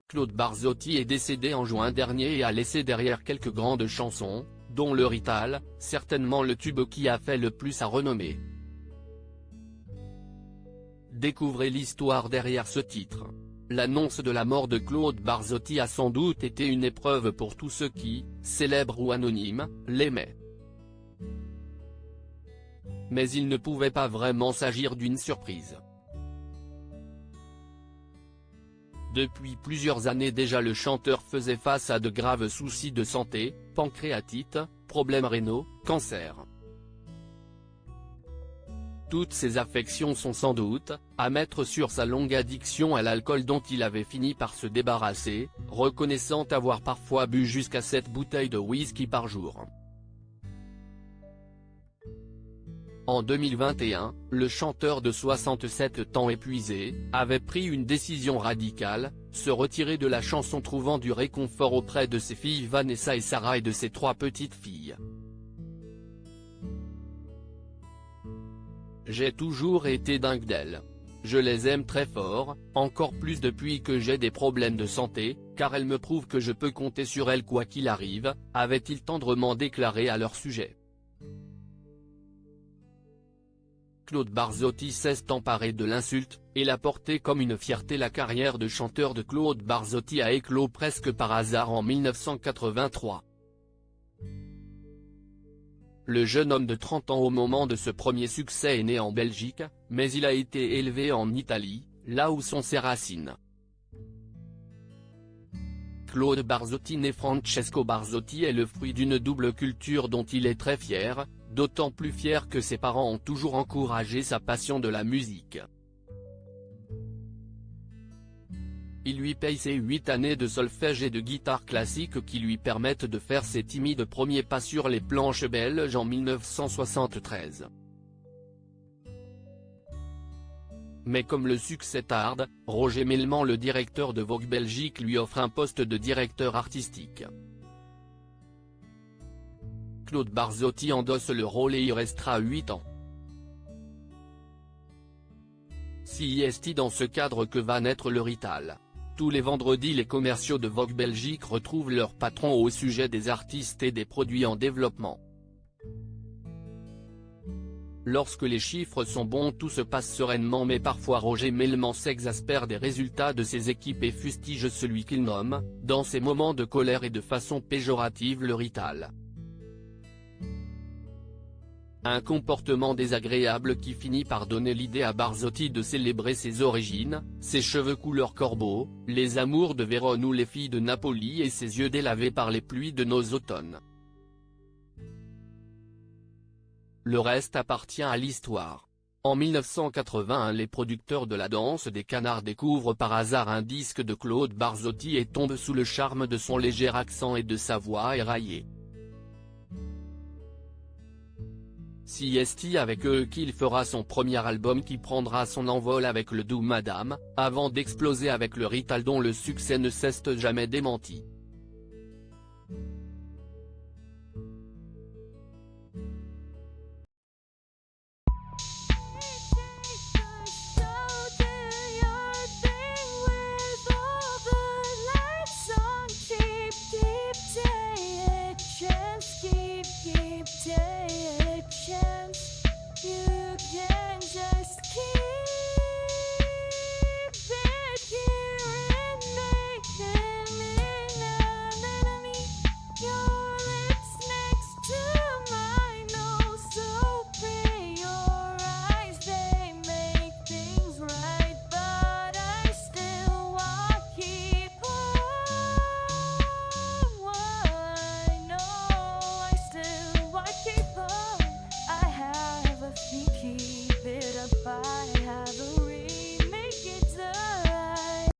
Claude Barzotti est décédé en juin dernier et a laissé derrière quelques grandes chansons, dont le Rital, certainement le tube qui a fait le plus sa renommée. Découvrez l'histoire derrière ce titre. L'annonce de la mort de Claude Barzotti a sans doute été une épreuve pour tous ceux qui, célèbres ou anonymes, l'aimaient. Mais il ne pouvait pas vraiment s'agir d'une surprise. Depuis plusieurs années déjà le chanteur faisait face à de graves soucis de santé, pancréatite, problèmes rénaux, cancer. Toutes ces affections sont sans doute à mettre sur sa longue addiction à l'alcool dont il avait fini par se débarrasser, reconnaissant avoir parfois bu jusqu'à 7 bouteilles de whisky par jour. En 2021, le chanteur de 67 ans épuisé, avait pris une décision radicale, se retirer de la chanson trouvant du réconfort auprès de ses filles Vanessa et Sarah et de ses 3 petites filles. J'ai toujours été dingue d'elles. Je les aime très fort, encore plus depuis que j'ai des problèmes de santé, car elles me prouvent que je peux compter sur elles quoi qu'il arrive, avait-il tendrement déclaré à leur sujet. Claude Barzotti s'est emparé de l'insulte, et l'a porté comme une fierté. La carrière de chanteur de Claude Barzotti a éclos presque par hasard en 1983. Le jeune homme de 30 ans au moment de ce premier succès est né en Belgique, mais il a été élevé en Italie, là où sont ses racines. Claude Barzotti né Francesco Barzotti est le fruit d'une double culture dont il est très fier, d'autant plus fier que ses parents ont toujours encouragé sa passion de la musique. Il lui paye ses 8 années de solfège et de guitare classique qui lui permettent de faire ses timides premiers pas sur les planches belges en 1973. Mais comme le succès tarde, Roger Melman, le directeur de Vogue Belgique, lui offre un poste de directeur artistique. Claude Barzotti endosse le rôle et y restera 8 ans. C'est dans ce cadre que va naître le Rital. Tous les vendredis les commerciaux de Vogue Belgique retrouvent leur patron au sujet des artistes et des produits en développement. Lorsque les chiffres sont bons tout se passe sereinement, mais parfois Roger Melman s'exaspère des résultats de ses équipes et fustige celui qu'il nomme, dans ses moments de colère et de façon péjorative, le Rital. Un comportement désagréable qui finit par donner l'idée à Barzotti de célébrer ses origines, ses cheveux couleur corbeau, les amours de Vérone ou les filles de Napoli et ses yeux délavés par les pluies de nos automnes. Le reste appartient à l'histoire. En 1981, les producteurs de la danse des canards découvrent par hasard un disque de Claude Barzotti et tombent sous le charme de son léger accent et de sa voix éraillée. C'est avec eux qu'il fera son premier album qui prendra son envol avec le doux Madame, avant d'exploser avec le Rital dont le succès ne cesse jamais démenti.